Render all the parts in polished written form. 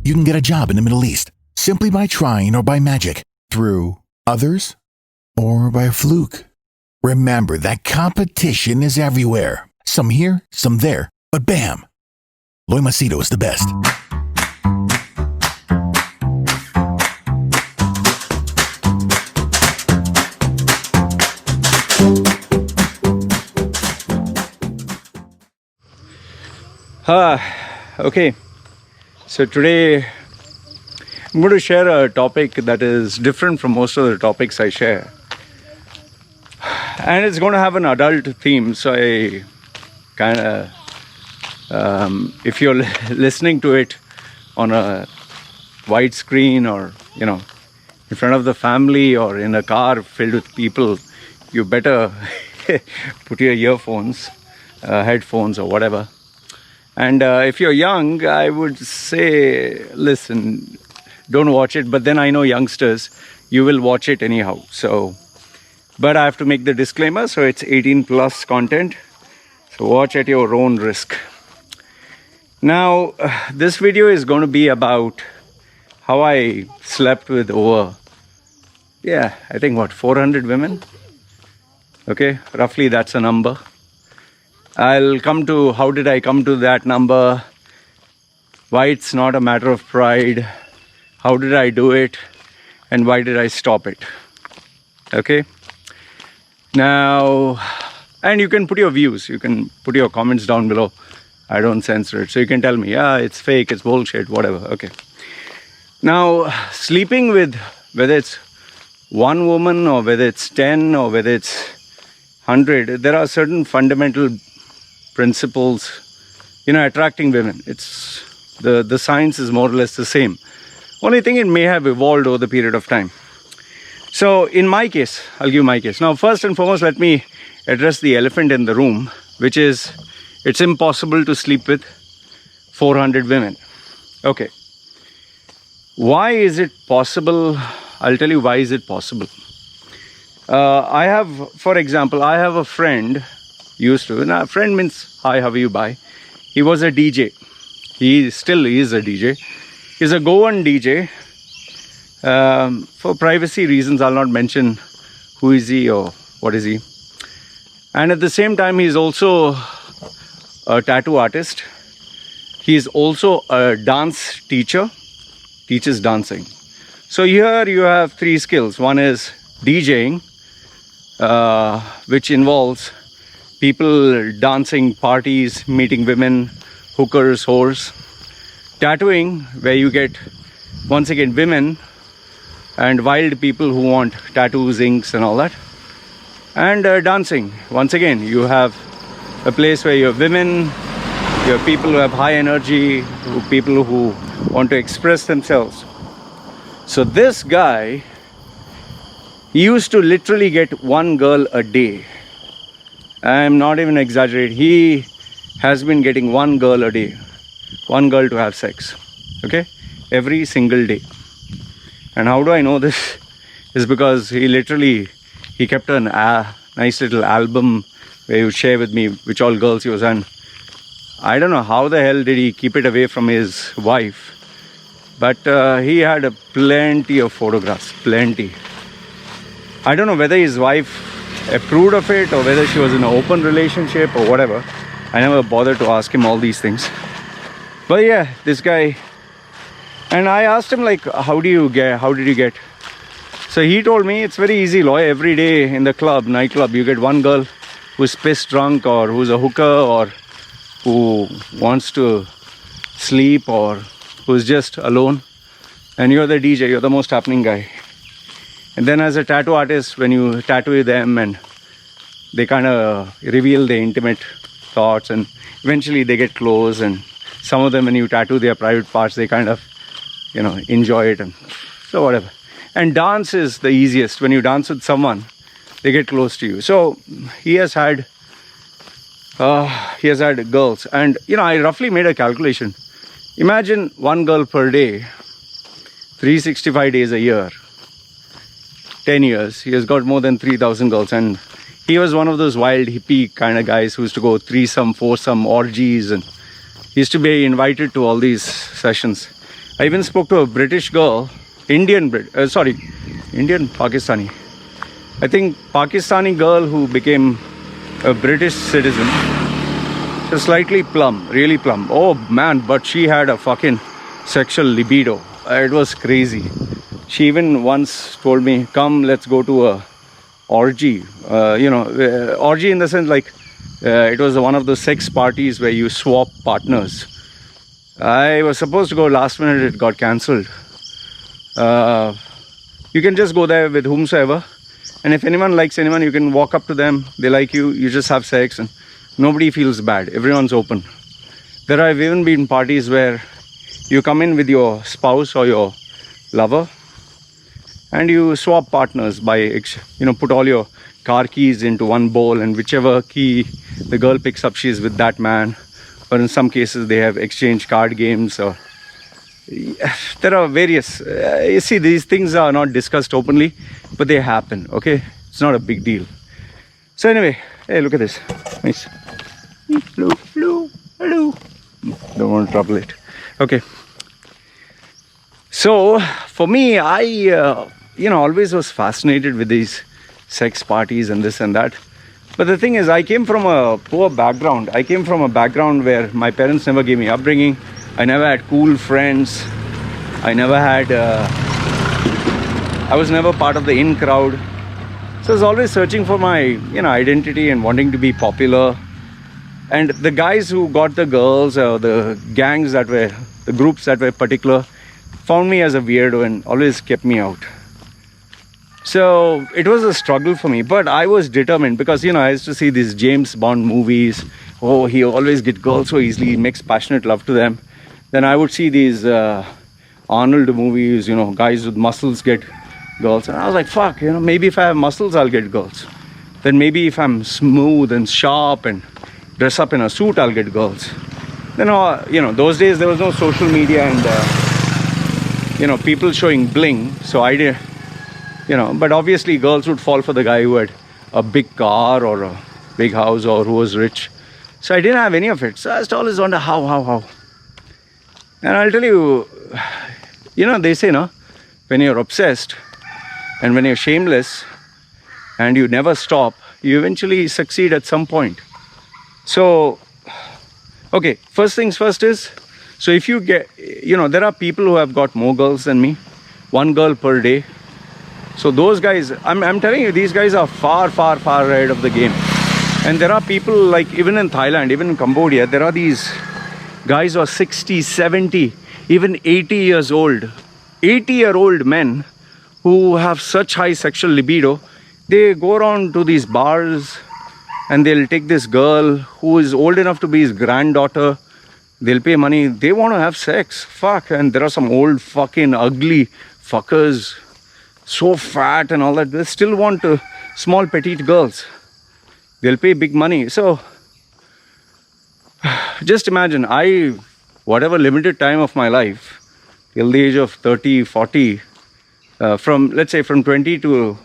you can get a job in the Middle East simply by trying or by magic, through others, or by a fluke. Remember that competition is everywhere. Some here, some there, but bam! Loy Machedo is the best. Okay, so today I'm going to share a topic that is different from most of the topics I share, and it's going to have an adult theme. So I kind of, if you're listening to it on a wide screen, or in front of the family, or in a car filled with people, you better put your earphones, headphones, or whatever. And if you're young, I would say, listen, don't watch it. But then I know youngsters, you will watch it anyhow. But I have to make the disclaimer. So it's 18 plus content. So watch at your own risk. Now, this video is going to be about how I slept with over, I think 400 women. Okay, roughly that's a number. I'll come to how did I come to that number, why it's not a matter of pride, how did I do it, and why did I stop it. Okay. Now, and you can put your views, you can put your comments down below. I don't censor it. So you can tell me, it's fake, it's bullshit, whatever. Okay. Now, sleeping with, whether it's one woman or whether it's 10 or whether it's 100, there are certain fundamental principles, attracting women. It's the science is more or less the same. Only thing, it may have evolved over the period of time. So in my case, I'll give my case. Now, first and foremost, let me address the elephant in the room, which is it's impossible to sleep with 400 women. Okay. Why is it possible? I'll tell you why is it possible. For example, I have a friend, now friend means hi, how are you, bye. He was a DJ. He still is a DJ. He's a Goan DJ. For privacy reasons, I'll not mention who is he or what is he. And at the same time, he's also a tattoo artist. He's also a dance teacher, teaches dancing. So here you have three skills. One is DJing, which involves people dancing, parties, meeting women, hookers, whores. Tattooing, where you get, once again, women and wild people who want tattoos, inks and all that. And dancing, once again, you have a place where you have women, you have people who have high energy, people who want to express themselves. So this guy, he used to literally get one girl a day. I'm not even exaggerating. He has been getting one girl a day, one girl to have sex, okay, every single day. And how do I know this? Is because he kept a nice little album where he would share with me which all girls he was on. I don't know how the hell did he keep it away from his wife, but he had plenty of photographs, plenty. I don't know whether his wife approved of it or whether she was in an open relationship or whatever. I never bothered to ask him all these things. But yeah, this guy, and I asked him, like, how did you get? So he told me it's very easy, Loy. Every day in the nightclub, you get one girl who's pissed drunk or who's a hooker or who wants to sleep or who's just alone. And you're the DJ, you're the most happening guy. And then as a tattoo artist, when you tattoo them and they kind of reveal their intimate thoughts and eventually they get close, and some of them, when you tattoo their private parts, they kind of, enjoy it, and so whatever. And dance is the easiest. When you dance with someone, they get close to you. So he has had girls, and I roughly made a calculation. Imagine one girl per day, 365 days a year, 10 years, he has got more than 3,000 girls. And he was one of those wild hippie kind of guys who used to go threesome, foursome, orgies, and he used to be invited to all these sessions. I even spoke to a British girl, Indian Pakistani. I think Pakistani girl who became a British citizen. She was slightly plump, really plump. Oh man, but she had a fucking sexual libido. It was crazy. She even once told me, come, let's go to a orgy. Orgy in the sense like it was one of those sex parties where you swap partners. I was supposed to go last minute, it got cancelled. You can just go there with whomsoever. And if anyone likes anyone, you can walk up to them. They like you, you just have sex and nobody feels bad. Everyone's open. There have even been parties where you come in with your spouse or your lover and you swap partners by, put all your car keys into one bowl, and whichever key the girl picks up, she's with that man. Or in some cases, they have exchange card games. Or there are various. You see, these things are not discussed openly, but they happen. Okay, it's not a big deal. So anyway, hey, look at this. Nice. Hello. Don't want to trouble it. Okay. So for me, I always was fascinated with these sex parties and this and that. But the thing is, I came from a poor background. I came from a background where my parents never gave me upbringing. I never had cool friends. I was never part of the in crowd. So I was always searching for my, identity and wanting to be popular. And the guys who got the girls or the groups that were particular, found me as a weirdo and always kept me out. So it was a struggle for me, but I was determined because, I used to see these James Bond movies. Oh, he always gets girls so easily, he makes passionate love to them. Then I would see these Arnold movies, guys with muscles get girls. And I was like, fuck, maybe if I have muscles, I'll get girls. Then maybe if I'm smooth and sharp and dress up in a suit, I'll get girls. Then, those days there was no social media and, people showing bling. So I did, but obviously girls would fall for the guy who had a big car or a big house or who was rich. So I didn't have any of it. So I used to always wonder how. And I'll tell you, they say, when you're obsessed and when you're shameless and you never stop, you eventually succeed at some point. So, okay, first things first is, so if you get, there are people who have got more girls than me, one girl per day. So those guys, I'm telling you, these guys are far ahead of the game. And there are people like, even in Thailand, even in Cambodia, there are these guys who are 60, 70, even 80 years old. 80-year-old men who have such high sexual libido. They go around to these bars and they'll take this girl who is old enough to be his granddaughter. They'll pay money. They want to have sex. Fuck. And there are some old fucking ugly fuckers, so fat and all that. They still want small petite girls. They'll pay big money. So just imagine, whatever limited time of my life, till the age of 30, 40, let's say from 20 to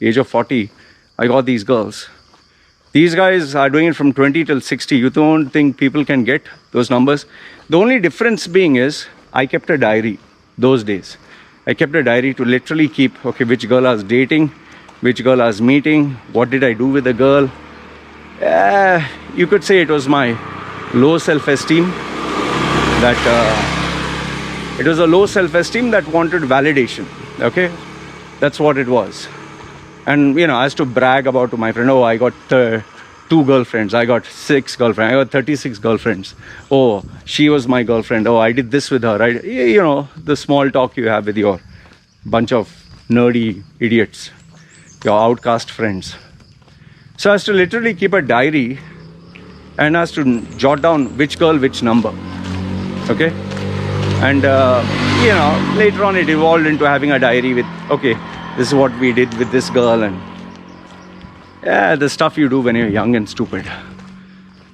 age of 40, I got these girls. These guys are doing it from 20 till 60. You don't think people can get those numbers? The only difference being is, I kept a diary those days. I kept a diary to literally keep, okay, which girl I was dating, which girl I was meeting, what did I do with the girl. You could say it was my low self-esteem it was a low self-esteem that wanted validation. Okay, that's what it was. And I used to brag about to my friend, oh, I got 2 girlfriends, I got 6 girlfriends, I got 36 girlfriends. Oh, she was my girlfriend. Oh, I did this with her. The small talk you have with your bunch of nerdy idiots, your outcast friends. So I used to literally keep a diary and I used to jot down which girl, which number. Okay. And, later on it evolved into having a diary with, okay, this is what we did with this girl and the stuff you do when you're young and stupid.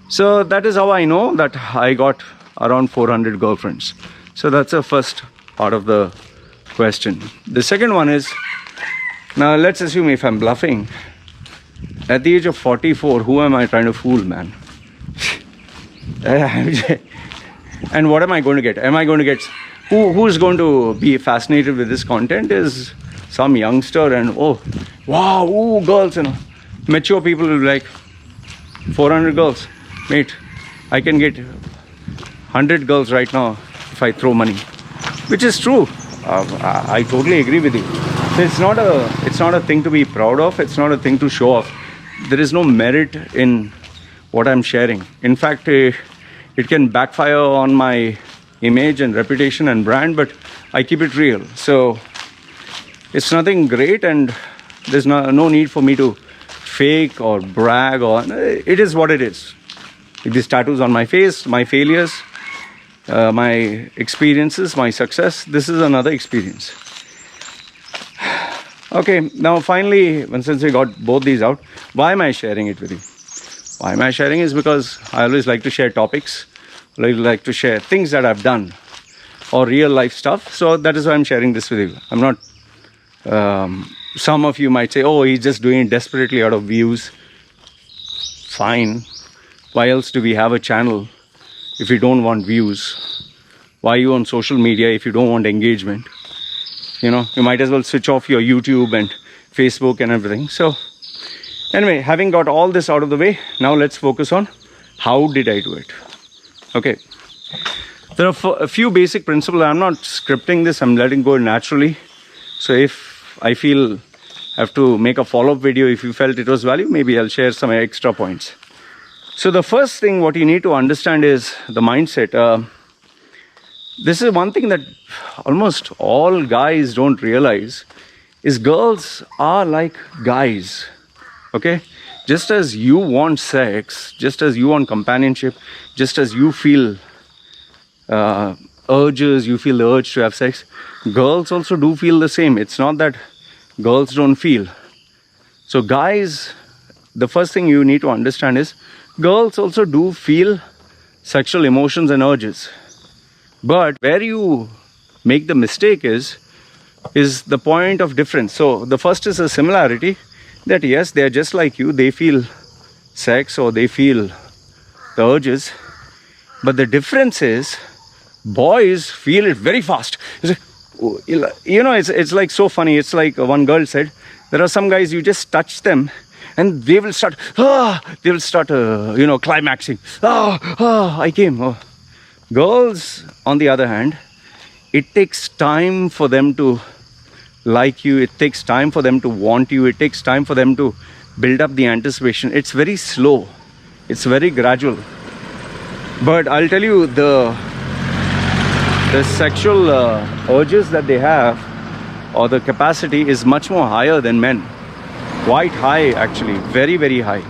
So that is how I know that I got around 400 girlfriends. So that's the first part of the question. The second one is, now let's assume if I'm bluffing, at the age of 44, who am I trying to fool, man? And what am I going to get? Am I going to get who's going to be fascinated with this content is some youngster, and oh wow, ooh, girls, mature people will be like 400 girls, mate, I can get 100 girls right now if I throw money, which is true. I totally agree with you. So it's not a thing to be proud of, it's not a thing to show off. There is no merit in what I'm sharing. In fact, it can backfire on my image and reputation and brand, but I keep it real. So it's nothing great, and there's no need for me to fake or brag, or it is what it is. These tattoos on my face, my failures, my experiences, my success, this is another experience. Okay, now finally, since we got both these out, why am I sharing it with you? Why am I sharing is because I always like to share topics, I like to share things that I've done or real life stuff. So that is why I'm sharing this with you. I'm not, some of you might say, oh, he's just doing it desperately out of views. Fine. Why else do we have a channel if you don't want views? Why are you on social media if you don't want engagement? You might as well switch off your YouTube and Facebook and everything. So anyway, having got all this out of the way, now let's focus on how did I do it. Okay, there are a few basic principles. I'm not scripting this, I'm letting go naturally. So if I feel I have to make a follow-up video, if you felt it was value, maybe I'll share some extra points. So the first thing what you need to understand is the mindset. This is one thing that almost all guys don't realize, is girls are like guys. Okay, just as you want sex, just as you want companionship, just as you feel urges, you feel the urge to have sex, girls also do feel the same. It's not that girls don't feel. So guys, the first thing you need to understand is girls also do feel sexual emotions and urges. But where you make the mistake is the point of difference. So the first is a similarity, that yes, they are just like you, they feel sex or they feel the urges, but the difference is boys feel it very fast. It's like so funny. It's like one girl said, there are some guys, you just touch them and they will start climaxing. I came. Girls, on the other hand, it takes time for them to like you, it takes time for them to want you, it takes time for them to build up the anticipation. It's very slow, it's very gradual. But I'll tell you, the sexual urges that they have, or the capacity, is much more higher than men. Quite high, actually, very, very high.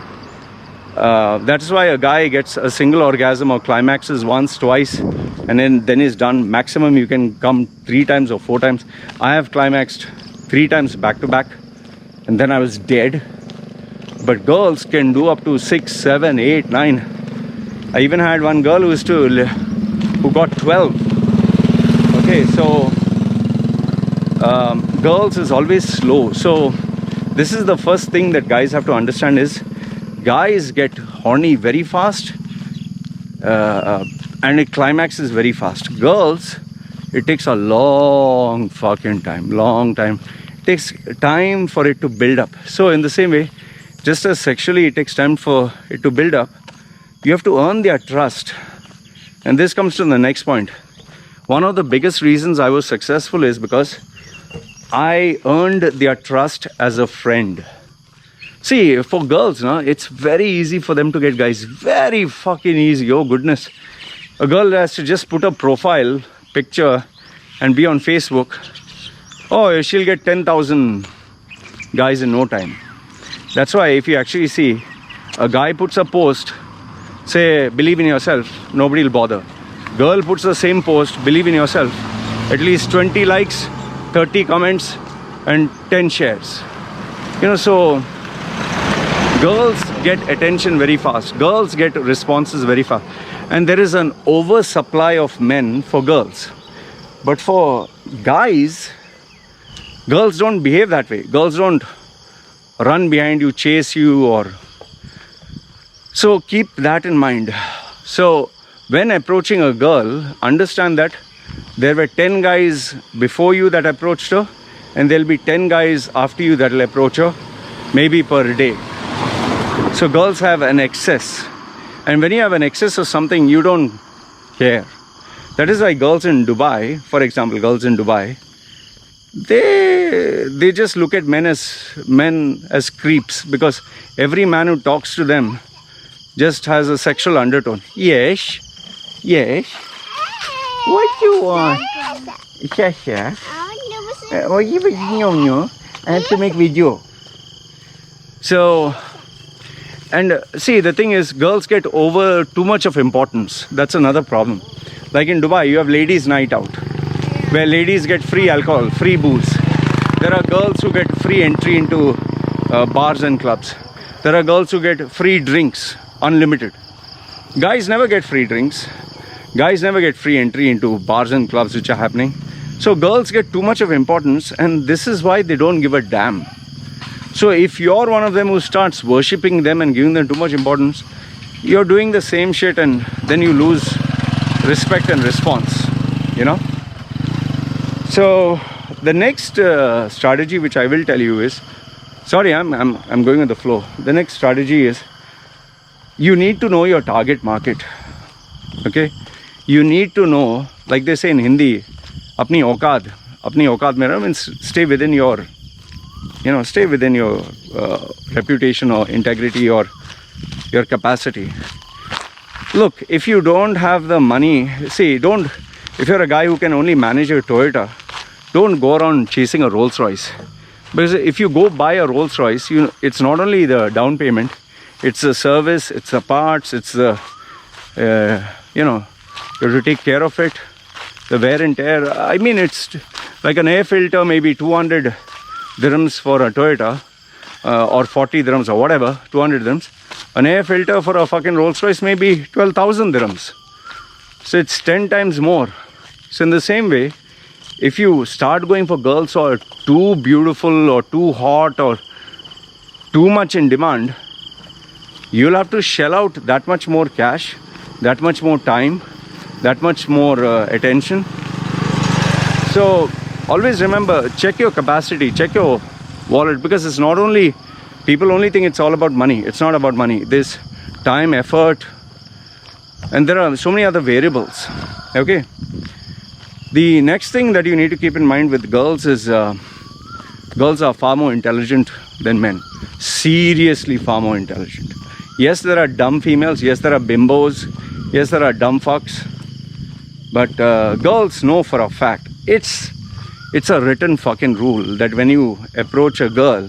That's why a guy gets a single orgasm or climaxes once, twice, and then is done. Maximum you can come 3 times or 4 times. I have climaxed 3 times back to back, and then I was dead. But girls can do up to 6, 7, 8, 9. I even had one girl who got 12. Okay, so girls is always slow. So this is the first thing that guys have to understand is, guys get horny very fast and it climaxes very fast. Girls, it takes a long fucking time, It takes time for it to build up. So in the same way, just as sexually it takes time for it to build up, you have to earn their trust. And this comes to the next point. One of the biggest reasons I was successful is because I earned their trust as a friend. See, for girls, it's very easy for them to get guys. Very fucking easy. Oh goodness. A girl has to just put a profile picture and be on Facebook. Oh, she'll get 10,000 guys in no time. That's why if you actually see, a guy puts a post, say, believe in yourself, nobody will bother. Girl puts the same post, believe in yourself, at least 20 likes, 30 comments, and 10 shares. So girls get attention very fast. Girls get responses very fast. And there is an oversupply of men for girls. But for guys, girls don't behave that way. Girls don't run behind you, chase you, or... So keep that in mind. So when approaching a girl, understand that there were 10 guys before you that approached her, and there'll be 10 guys after you that will approach her, maybe per day. So girls have an excess. And when you have an excess of something, you don't care. That is why girls in Dubai, for example, girls in Dubai, they just look at men as creeps, because every man who talks to them just has a sexual undertone. Yes. What you want? Shasha. I have to make video. So, and see, the thing is, girls get over too much of importance. That's another problem. Like in Dubai, you have ladies' night out, where ladies get free alcohol, free booze. There are girls who get free entry into bars and clubs. There are girls who get free drinks, unlimited. Guys never get free drinks. Guys never get free entry into bars and clubs which are happening. So girls get too much of importance, and this is why they don't give a damn. So if you're one of them who starts worshipping them and giving them too much importance, you're doing the same shit, and then you lose respect and response, you know. So the next strategy which I will tell you is, sorry, I'm going with the flow. The next strategy is, you need to know your target market. Okay, you need to know, like they say in Hindi, apni औकात mein means stay within your, you know, stay within your reputation or integrity or your capacity. Look, if you don't have the money, see, if you're a guy who can only manage a Toyota, don't go around chasing a Rolls Royce. Because if you go buy a Rolls Royce, it's not only the down payment, it's the service, it's the parts, it's the, you know, you have to take care of it, the wear and tear. I mean, it's like an air filter, maybe 200 dirhams for a Toyota, or 40 dirhams or whatever, 200 dirhams. An air filter for a fucking Rolls Royce may be 12,000 dirhams. So it's 10 times more. So in the same way, if you start going for girls who are too beautiful or too hot or too much in demand, you'll have to shell out that much more cash, that much more time, that much more attention. So always remember, check your capacity, check your wallet, because it's not only, people only think it's all about money. It's not about money. There's time, effort, and there are so many other variables. Okay. The next thing that you need to keep in mind with girls is girls are far more intelligent than men. Seriously, far more intelligent. Yes, there are dumb females. Yes, there are bimbos. Yes, there are dumb fucks. But girls know for a fact. It's a written fucking rule that when you approach a girl,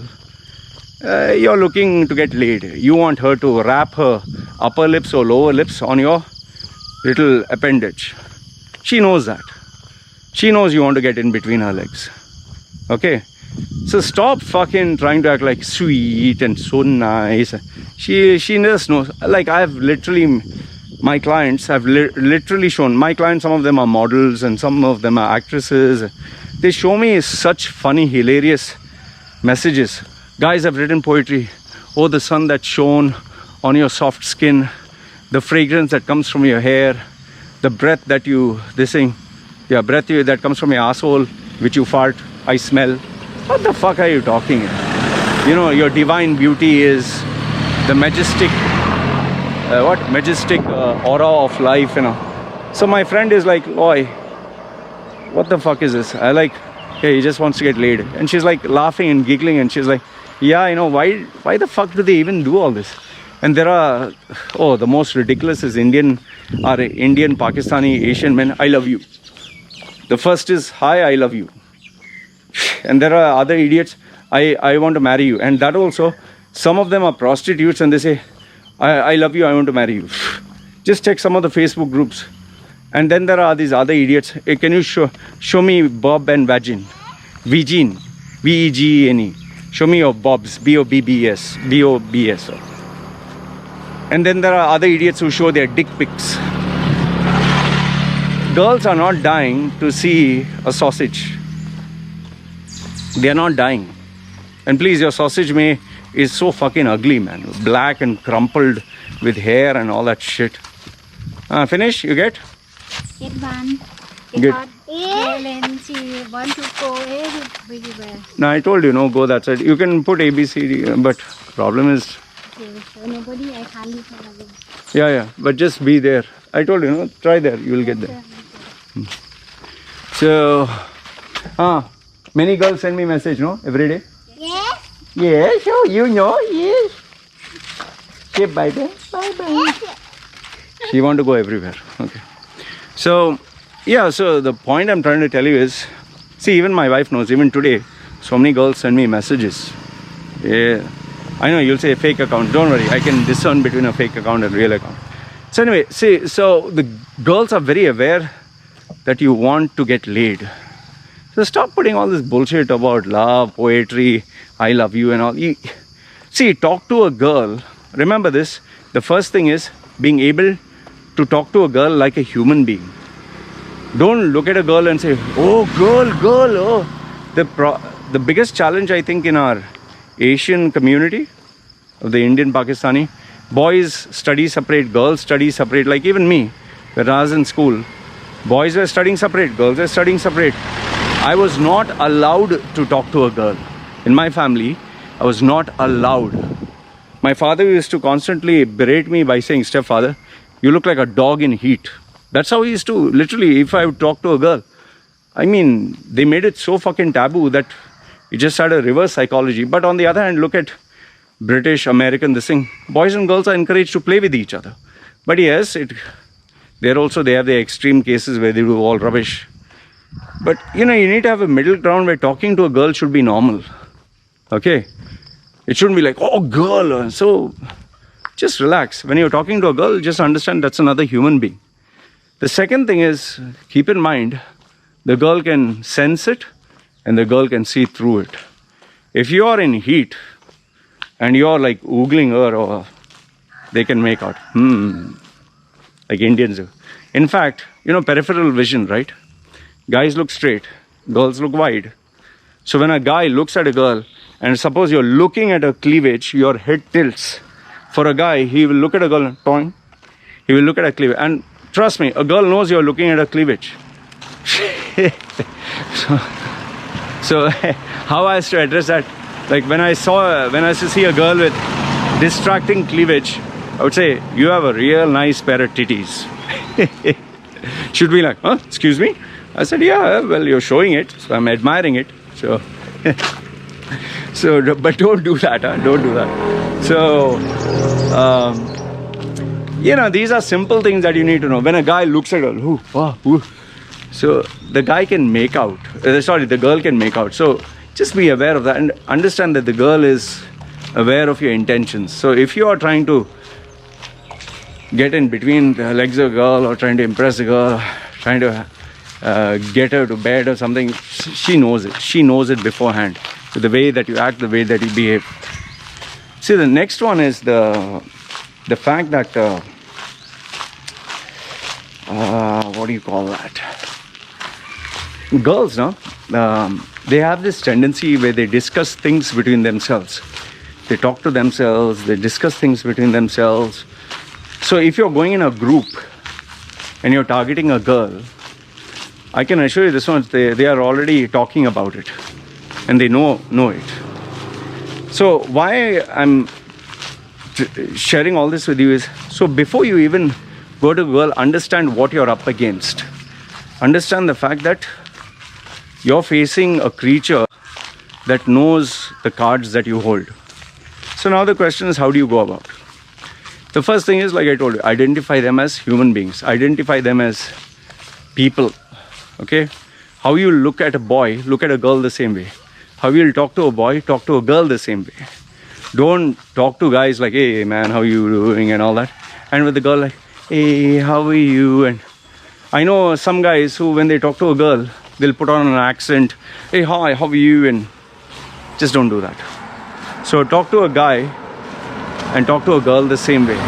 you're looking to get laid. You want her to wrap her upper lips or lower lips on your little appendage. She knows that. She knows you want to get in between her legs. Okay? So stop fucking trying to act like sweet and so nice. She just knows. Like, I've literally, my clients have literally shown, my clients, some of them are models and some of them are actresses. They show me such funny, hilarious messages. Guys have written poetry. Oh, the sun that shone on your soft skin, the fragrance that comes from your hair, the breath that breath that comes from your asshole, which you fart, I smell. What the fuck are you talking? You know, your divine beauty is the majestic, aura of life, you know. So my friend is like, Loy, what the fuck is this? I like, hey, he just wants to get laid. And she's like laughing and giggling, and she's like, yeah, you know, why the fuck do they even do all this? And there are, the most ridiculous is Indian, Pakistani, Asian men. I love you. The first is, hi, I love you. And there are other idiots, I want to marry you. And that also, some of them are prostitutes and they say, I love you, I want to marry you. Just check some of the Facebook groups. And then there are these other idiots. Hey, can you show me Bob and Vagin? Vegene, Vegene. Show me your Bobs, B-O-B-B-S, B-O-B-S. And then there are other idiots who show their dick pics. Girls are not dying to see a sausage. They are not dying. And please, your sausage is so fucking ugly, man. Black and crumpled with hair and all that shit. Finish? You get? Get one. because Helen, she want to go everywhere. No, I told you, no, go that side. You can put A, B, C, D, but problem is, Okay, so nobody, I can't leave her alone. yeah, but just be there. I told you, no, try there, you will get there. So, many girls send me message, no, every day. Yes. Yes, oh, you know, yes. Say bye-bye, bye-bye. She want to go everywhere. Okay. So, yeah, so the point I'm trying to tell you is, see, even my wife knows, even today, so many girls send me messages. Yeah. I know you'll say fake account. Don't worry, I can discern between a fake account and real account. So anyway, see, so the girls are very aware that you want to get laid. So stop putting all this bullshit about love, poetry, I love you and all. See, talk to a girl. Remember this, the first thing is being able to talk to a girl like a human being. Don't look at a girl and say, oh, girl, oh. The biggest challenge, I think, in our Asian community of the Indian Pakistani, boys study separate, girls study separate. Like even me, when I was in school, boys were studying separate, girls were studying separate. I was not allowed to talk to a girl. In my family, I was not allowed. My father used to constantly berate me by saying, stepfather, you look like a dog in heat. That's how he used to, literally, if I would talk to a girl. I mean, they made it so fucking taboo that it just had a reverse psychology. But on the other hand, look at British, American, this thing. Boys and girls are encouraged to play with each other. But yes, they have the extreme cases where they do all rubbish. But, you need to have a middle ground where talking to a girl should be normal. Okay? It shouldn't be like, oh, girl. So, just relax. When you're talking to a girl, just understand that's another human being. The second thing is, keep in mind, the girl can sense it and the girl can see through it. If you are in heat and you're like oogling her, or they can make out, like Indians do. In fact, peripheral vision, right? Guys look straight, girls look wide. So when a guy looks at a girl, and suppose you're looking at her cleavage, your head tilts. For a guy, he will look at a girl and point. He will look at her cleavage. And trust me, a girl knows you're looking at her cleavage. So how I used to address that? Like when I used to see a girl with distracting cleavage, I would say, you have a real nice pair of titties. She'd be like, huh, excuse me? I said, yeah, well, you're showing it, so I'm admiring it. So, but don't do that, huh? Don't do that. So, these are simple things that you need to know. When a guy looks at her, so the guy can make out. The girl can make out. So just be aware of that and understand that the girl is aware of your intentions. So if you are trying to get in between the legs of a girl or trying to impress a girl, trying to get her to bed or something, she knows it. She knows it beforehand. So the way that you act, the way that you behave. See, the next one is the fact that what do you call that? Girls, no? They have this tendency where they discuss things between themselves. They talk to themselves, they discuss things between themselves. So if you're going in a group and you're targeting a girl, I can assure you this one, they are already talking about it and they know it. So why I'm sharing all this with you is, so before you even go to a girl, understand what you're up against. Understand the fact that you're facing a creature that knows the cards that you hold. So now the question is, how do you go about? The first thing is, like I told you, identify them as human beings. Identify them as people. Okay? How you look at a boy, look at a girl the same way. How you'll talk to a boy, talk to a girl the same way. Don't talk to guys like, hey man, how you doing and all that. And with the girl like, hey, how are you? And I know some guys who, when they talk to a girl, they'll put on an accent. Hey, hi, how are you? And just don't do that. So talk to a guy and talk to a girl the same way.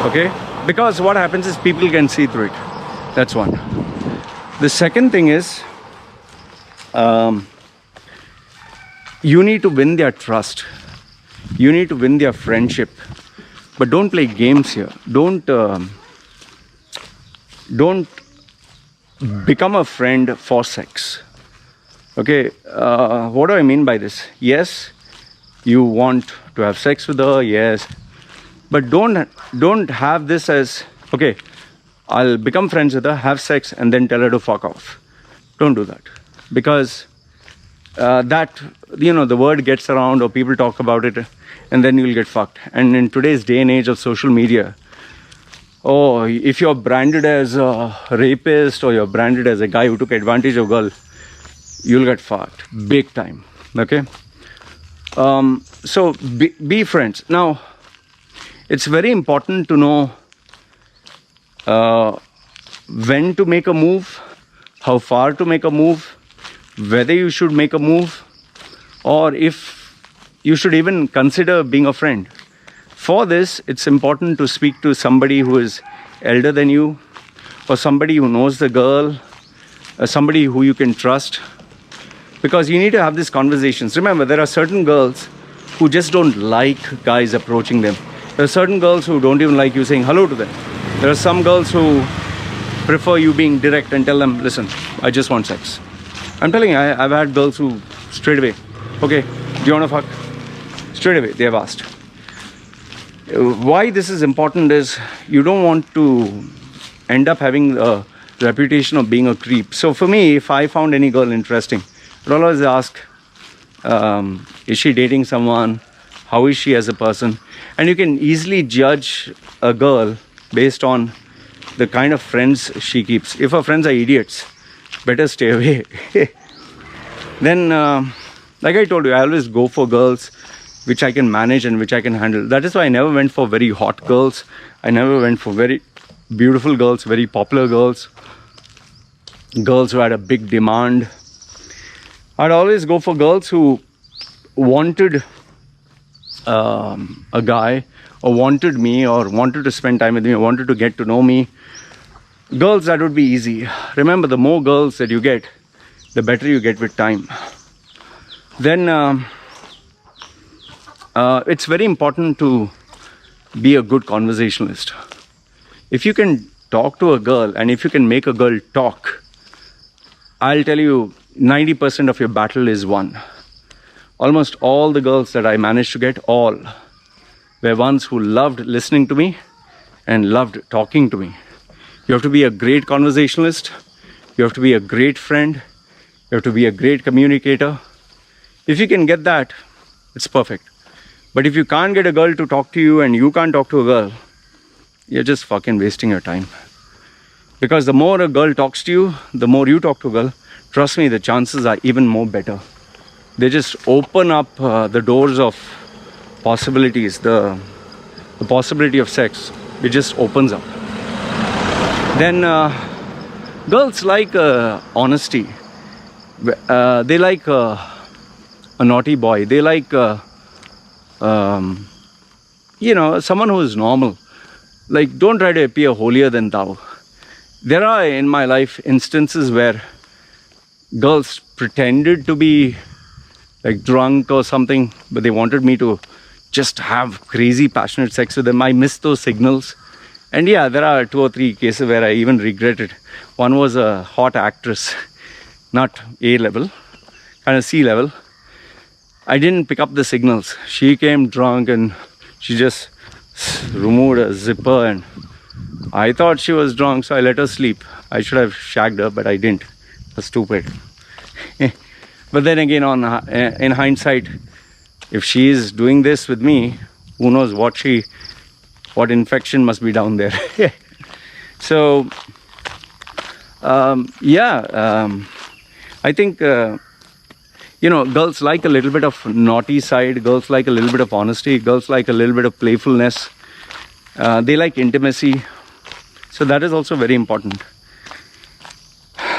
Okay? Because what happens is people can see through it. That's one. The second thing is, you need to win their trust. You need to win their friendship. But don't play games here. Don't become a friend for sex. Okay, what do I mean by this? Yes, you want to have sex with her, yes, but don't have this as, okay, I'll become friends with her, have sex, and then tell her to fuck off. Don't do that, because that, the word gets around or people talk about it, and then you'll get fucked. And in today's day and age of social media, oh, if you're branded as a rapist or you're branded as a guy who took advantage of a girl, you'll get fucked big time. Okay, so be friends. Now, it's very important to know when to make a move, how far to make a move, whether you should make a move, or if you should even consider being a friend. For this, it's important to speak to somebody who is elder than you, or somebody who knows the girl, or somebody who you can trust, because you need to have these conversations. Remember, there are certain girls who just don't like guys approaching them. There are certain girls who don't even like you saying hello to them. There are some girls who prefer you being direct and tell them, listen, I just want sex. I'm telling you, I've had girls who straight away, okay, do you want to fuck? Straight away, they have asked. Why this is important is you don't want to end up having a reputation of being a creep. So for me, if I found any girl interesting, I'd always ask, is she dating someone? How is she as a person? And you can easily judge a girl based on the kind of friends she keeps. If her friends are idiots, better stay away. Then, like I told you, I always go for girls which I can manage and which I can handle. That is why I never went for very hot girls. I never went for very beautiful girls, very popular girls, girls who had a big demand. I'd always go for girls who wanted a guy, or wanted me, or wanted to spend time with me, or wanted to get to know me. Girls that would be easy. Remember, the more girls that you get, the better you get with time. Then it's very important to be a good conversationalist. If you can talk to a girl, and if you can make a girl talk, I'll tell you, 90% of your battle is won. Almost all the girls that I managed to get, all were ones who loved listening to me and loved talking to me. You have to be a great conversationalist. You have to be a great friend. You have to be a great communicator. If you can get that, it's perfect. But if you can't get a girl to talk to you and you can't talk to a girl, you're just fucking wasting your time. Because the more a girl talks to you, the more you talk to a girl, trust me, the chances are even more better. They just open up the doors of possibilities. The possibility of sex, it just opens up. Then girls like honesty. They like a naughty boy. They like someone who is normal. Like, don't try to appear holier than thou. There are in my life instances where girls pretended to be like drunk or something, but they wanted me to just have crazy passionate sex with them. I missed those signals. And yeah, there are 2 or 3 cases where I even regret it. One was a hot actress, not A level, kind of C level. I didn't pick up the signals. She came drunk and she just removed a zipper, and I thought she was drunk, so I let her sleep. I should have shagged her, but I didn't. I was stupid. But then again, in hindsight, if she is doing this with me, who knows what infection must be down there. So, I think, girls like a little bit of naughty side. Girls like a little bit of honesty. Girls like a little bit of playfulness. They like intimacy. So that is also very important.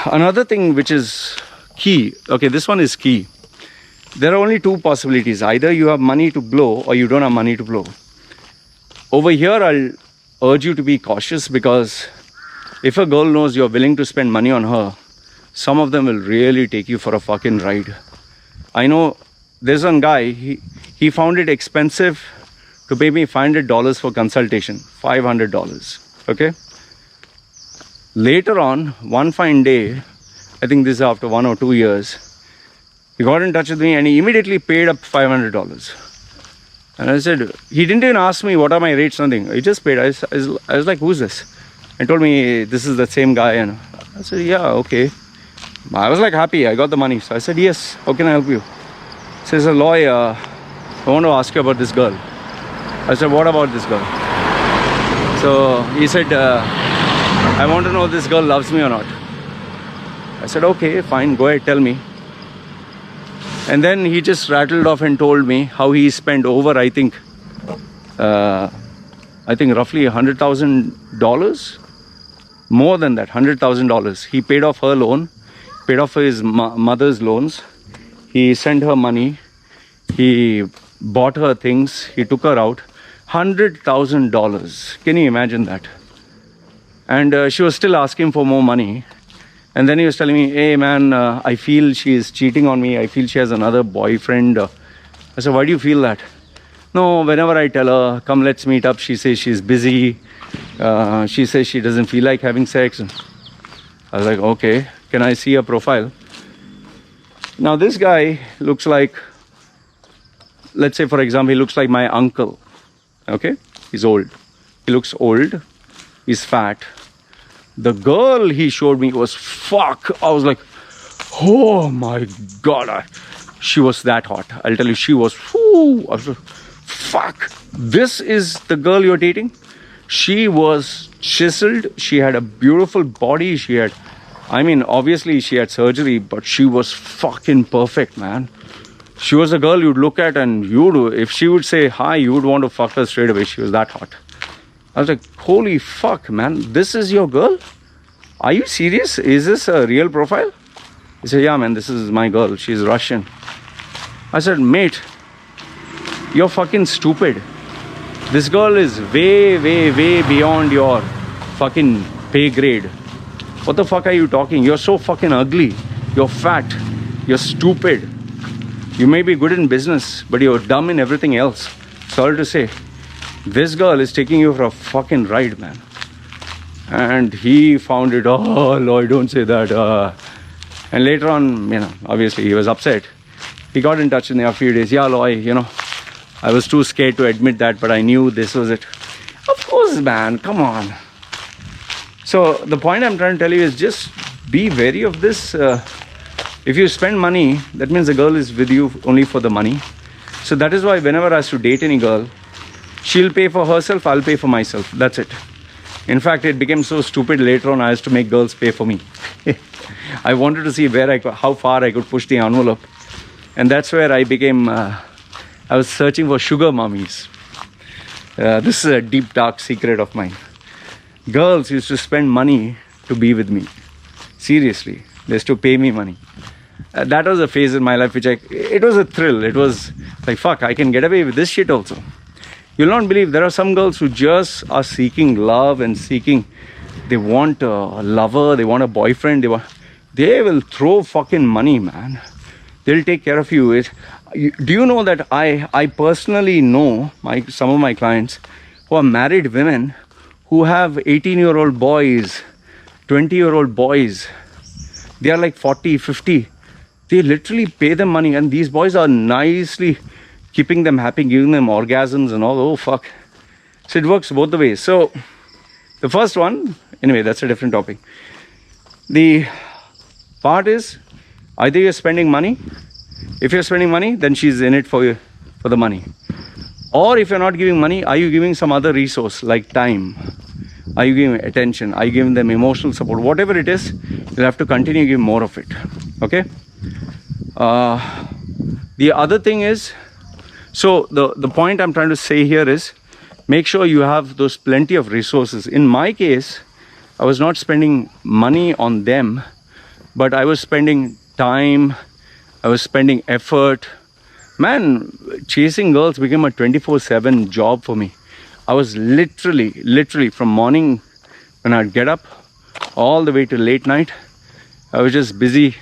Another thing which is key. Okay, this one is key. There are only 2 possibilities. Either you have money to blow or you don't have money to blow. Over here, I'll urge you to be cautious, because if a girl knows you're willing to spend money on her, some of them will really take you for a fucking ride. I know there's one guy, he found it expensive to pay me $500 for consultation. $500. Okay? Later on, one fine day, I think this is after 1 or 2 years, he got in touch with me and he immediately paid up $500. And I said, he didn't even ask me what are my rates, nothing. He just paid. I was like, who's this? And told me, this is the same guy. And I said, yeah, okay. I was like happy, I got the money. So I said, yes, how can I help you? He says, Loy, I want to ask you about this girl. I said, what about this girl? So he said, I want to know if this girl loves me or not. I said, okay, fine, go ahead, tell me. And then he just rattled off and told me how he spent over, I think roughly $100,000. More than that, $100,000. He paid off her loan, paid off his mother's loans. He sent her money. He bought her things. He took her out. $100,000. Can you imagine that? And she was still asking for more money. And then he was telling me, hey man, I feel she is cheating on me. I feel she has another boyfriend. I said, why do you feel that? No, whenever I tell her, come let's meet up, she says she's busy. She says she doesn't feel like having sex. I was like, okay, can I see her profile? Now this guy looks like, let's say for example, he looks like my uncle. Okay, he's old. He looks old. He's fat. The girl he showed me was fuck. I was like, oh my god, she was that hot. I'll tell you, she was, whoo, I was like, fuck. This is the girl you're dating? She was chiseled. She had a beautiful body. She had, I mean, obviously she had surgery, but she was fucking perfect, man. She was a girl you'd look at and if she would say hi, you would want to fuck her straight away. She was that hot. I was like, holy fuck, man, this is your girl? Are you serious? Is this a real profile? He said, yeah, man, this is my girl. She's Russian. I said, mate, you're fucking stupid. This girl is way, way, way beyond your fucking pay grade. What the fuck are you talking? You're so fucking ugly. You're fat. You're stupid. You may be good in business, but you're dumb in everything else. Sorry to say. This girl is taking you for a fucking ride, man. And he found it, oh, Loy, don't say that. And later on, obviously he was upset. He got in touch with me a few days. Yeah, Loy, I was too scared to admit that, but I knew this was it. Of course, man, come on. So the point I'm trying to tell you is just be wary of this. If you spend money, that means the girl is with you only for the money. So that is why whenever I have to date any girl, she'll pay for herself, I'll pay for myself. That's it. In fact, it became so stupid later on, I used to make girls pay for me. I wanted to see how far I could push the envelope. And that's where I became, I was searching for sugar mummies. This is a deep, dark secret of mine. Girls used to spend money to be with me. Seriously, they used to pay me money. That was a phase in my life it was a thrill. It was like, fuck, I can get away with this shit also. You'll not believe there are some girls who just are seeking love and they want a lover, they want a boyfriend, they will throw fucking money, man. They'll take care of you. Do you know that I personally know some of my clients who are married women who have 18-year-old boys, 20-year-old boys. They are like 40, 50. They literally pay them money, and these boys are nicely keeping them happy, giving them orgasms and all. Oh, fuck. So it works both the ways. So the first one, anyway, that's a different topic. The part is, either you're spending money. If you're spending money, then she's in it for the money. Or if you're not giving money, are you giving some other resource like time? Are you giving attention? Are you giving them emotional support? Whatever it is, you'll have to continue to give more of it. Okay? The other thing is, so the point I'm trying to say here is, make sure you have those plenty of resources. In my case, I was not spending money on them, but I was spending time, I was spending effort. Man, chasing girls became a 24/7 job for me. I was literally from morning when I'd get up all the way to late night, I was just busy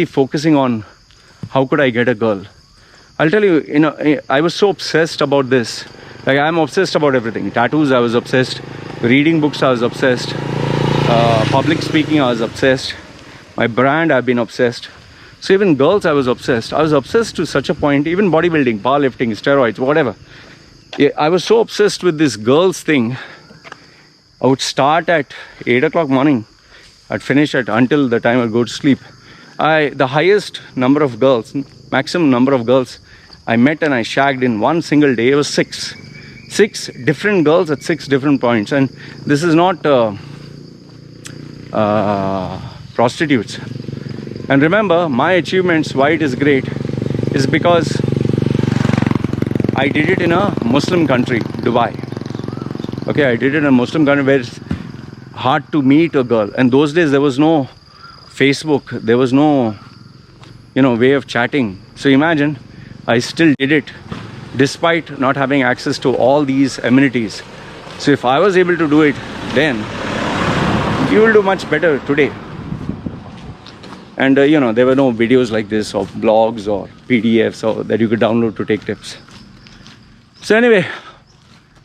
focusing on how could I get a girl. I'll tell you, I was so obsessed about this. Like, I'm obsessed about everything. Tattoos, I was obsessed. Reading books, I was obsessed. Public speaking, I was obsessed. My brand, I've been obsessed. So even girls, I was obsessed. I was obsessed to such a point, even bodybuilding, powerlifting, steroids, whatever. Yeah, I was so obsessed with this girls thing. I would start at 8 o'clock morning. I'd finish at until the time I'd go to sleep. The highest number of girls, maximum number of girls I met and I shagged in one single day was 6. 6 different girls at 6 different points. And this is not prostitutes. And remember, my achievements, why it is great, is because I did it in a Muslim country, Dubai. Okay, I did it in a Muslim country where it's hard to meet a girl. And those days there was no Facebook, there was no, way of chatting. So imagine, I still did it despite not having access to all these amenities. So if I was able to do it then, you will do much better today. And there were no videos like this or blogs or PDFs or that you could download to take tips. So anyway,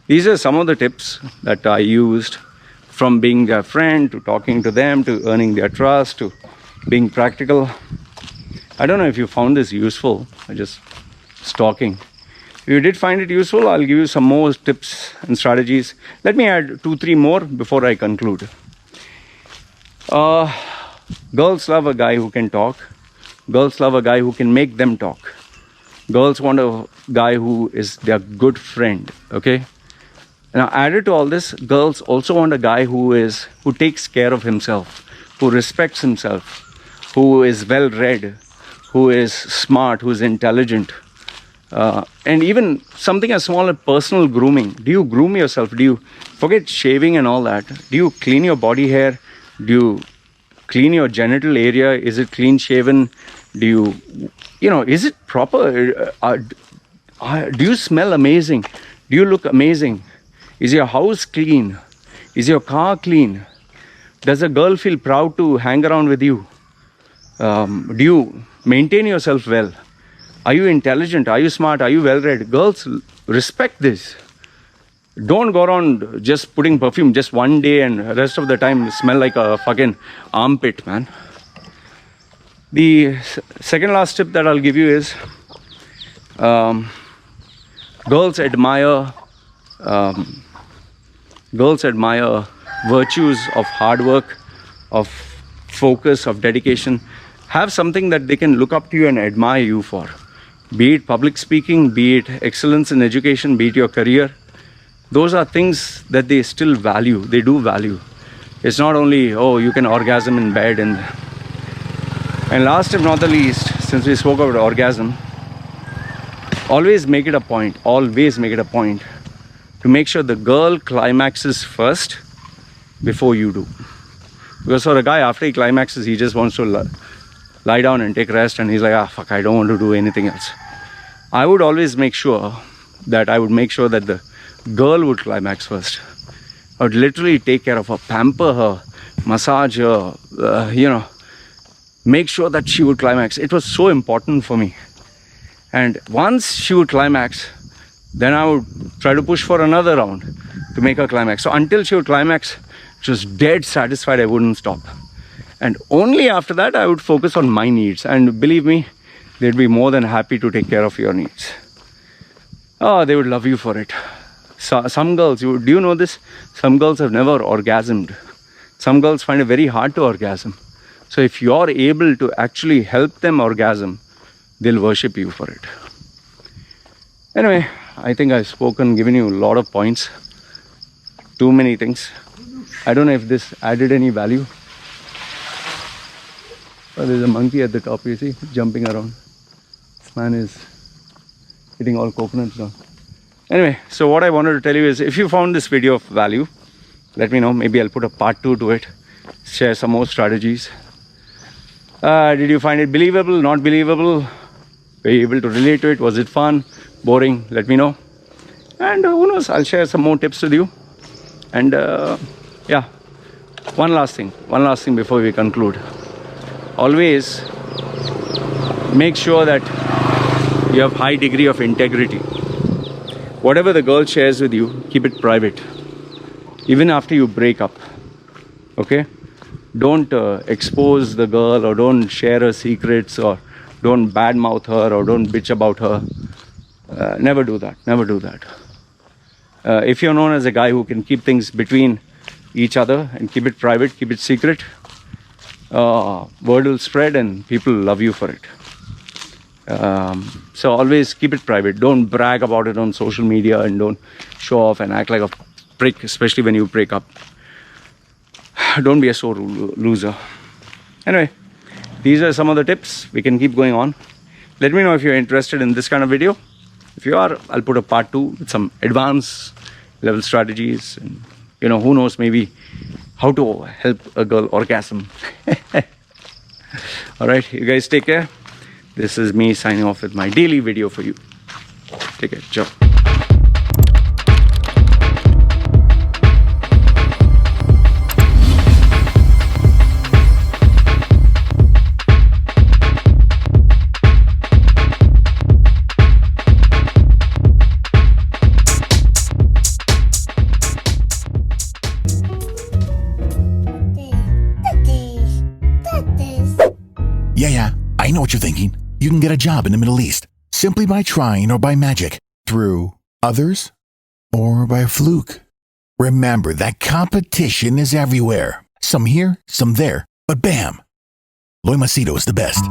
these are some of the tips that I used, from being their friend to talking to them to earning their trust to being practical. I don't know if you found this useful. I just talking. If you did find it useful, I'll give you some more tips and strategies. Let me add 2-3 more before I conclude. Girls love a guy who can talk. Girls love a guy who can make them talk. Girls want a guy who is their good friend. Okay. Now, added to all this, girls also want a guy who takes care of himself, who respects himself, who is well read, who is smart, who is intelligent. And even something as small as personal grooming. Do you groom yourself? Do you forget shaving and all that? Do you clean your body hair? Do you clean your genital area? Is it clean shaven? Do you, is it proper? Do you smell amazing? Do you look amazing? Is your house clean? Is your car clean? Does a girl feel proud to hang around with you? Do you maintain yourself well? Are you intelligent? Are you smart? Are you well-read? Girls respect this. Don't go around just putting perfume just one day and the rest of the time smell like a fucking armpit, man. The second last tip that I'll give you is girls admire virtues of hard work, of focus, of dedication. Have something that they can look up to you and admire you for. Be it public speaking, be it excellence in education, be it your career. Those are things that they still value. They do value. It's not only, oh, you can orgasm in bed. And last if not the least, since we spoke about orgasm, always make it a point to make sure the girl climaxes first before you do. Because for a guy, after he climaxes, he just wants to lie down and take rest, and he's like, fuck, I don't want to do anything else. I would always make sure that the girl would climax first. I would literally take care of her, pamper her, massage her, make sure that she would climax. It was so important for me. And once she would climax, then I would try to push for another round to make her climax. So until she would climax, she was dead satisfied, I wouldn't stop. And only after that, I would focus on my needs. And believe me, they'd be more than happy to take care of your needs. Oh, they would love you for it. So, some girls, do you know this? Some girls have never orgasmed. Some girls find it very hard to orgasm. So if you're able to actually help them orgasm, they'll worship you for it. Anyway, I think I've given you a lot of points. Too many things. I don't know if this added any value. Oh, there's a monkey at the top, you see, jumping around. This man is hitting all coconuts down. Anyway, so what I wanted to tell you is, if you found this video of value, let me know. Maybe I'll put a part 2 to it. Share some more strategies. Did you find it believable, not believable? Were you able to relate to it? Was it fun, boring? Let me know. And who knows, I'll share some more tips with you. And yeah, one last thing before we conclude. Always make sure that you have high degree of integrity. Whatever the girl shares with you, keep it private. Even after you break up, Okay, don't expose the girl, or don't share her secrets, or don't badmouth her, or don't bitch about her. Never do that. Never do that. If you're known as a guy who can keep things between each other and keep it private, keep it secret, word will spread and people love you for it. So always keep it private. Don't brag about it on social media, and don't show off and act like a prick, especially when you break up. Don't be a sore loser. Anyway, these are some of the tips. We can keep going on. Let me know if you're interested in this kind of video. If you are, I'll put a part 2 with some advanced level strategies, and who knows, maybe how to help a girl orgasm. All right, you guys take care. This is me signing off with my daily video for you. Take care. Ciao. Yeah, I know what you're thinking. You can get a job in the Middle East simply by trying, or by magic, through others, or by fluke. Remember that competition is everywhere. Some here, some there, but bam! Loy Machedo is the best.